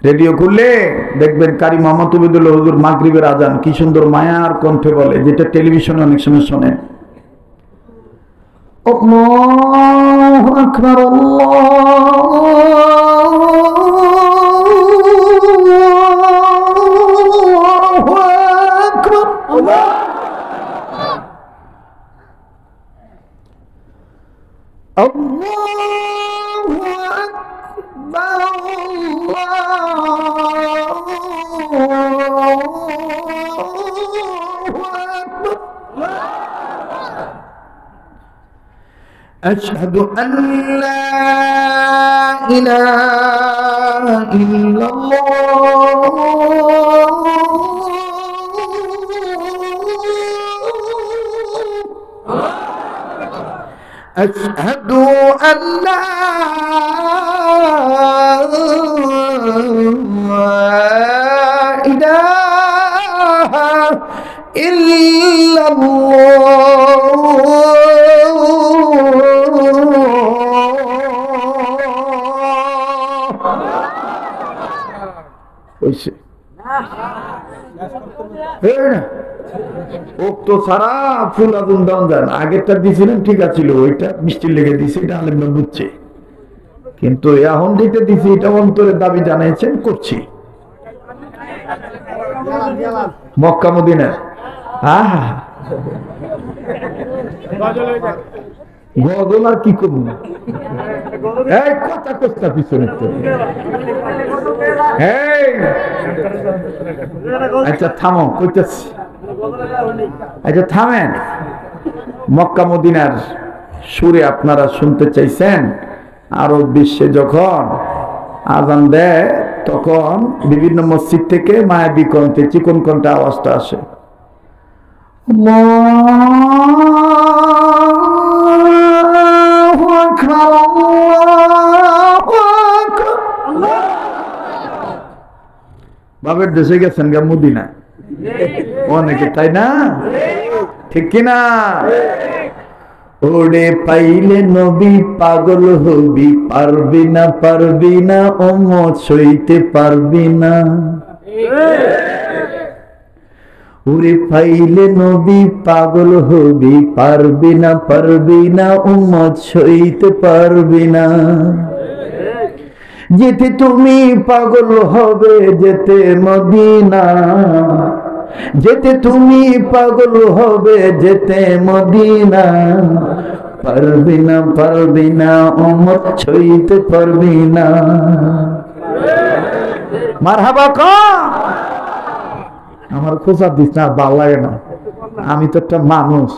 Radio খুললে দেখবেন কারি মোহাম্মদ উবেদুল্লাহ হুজুর মাগরিবের আজান কি সুন্দর মায়ার কণ্ঠে বলে, যেটা টেলিভিশনে অনেক সময় শোনে। আল্লাহু আকবার, আল্লাহু আকবার, আল্লাহু আকবার, আশহাদু আল্লা ইলাহা ইল্লাল্লাহ, আশহাদু আল্লা ইলাহা ইল্লাল্লাহ। তো সারা ফুল আগুন দান দেন, আগেরটা দিয়েছিলেন ঠিক আছে, ওইটা মিষ্টির লেগে দিয়েছে, এটা আলেম বুঝছে, কিন্তু এখন যেটা দিছি এটা অন্তরের দাবি জানাইছেন, করছি। মক্কা মদিনা গজল আর কি করবো, এই কথা কস্তা পিছনে। আচ্ছা থামো, কইতেছি, আচ্ছা থামেন। মক্কা মদিনার সুরে আপনারা শুনতে চাইছেন, আরব বিশ্বে যখন আজান দেয় তখন বিভিন্ন মসজিদ থেকে মায়াবী কণ্ঠে চিকন কণ্ঠে আওয়াজটা আসে, আল্লাহু আকবার, আল্লাহু আকবার। বাবের দেশে গেছেন গা মদিনা অনেকে, তাই না? ঠিক কিনা? ওরে পাইলে নবী পাগল হবি, পারবি না পারবি না উম্মত সইতে পারবি না। ওরে পাইলে নবী পাগল হবি, পারবি না উম্মত সইতে পারবি না। যেতে তুমি পাগল হবে, যেতে মদিনা, যেতে তুমি পাগল হবে, যেতে মদিনা। পারবি না উম্মত সইতে পারবি না। মারহাবা কা আমার খোঁজা দিস না, ভালো লাগে না, আমি তো একটা মানুষ।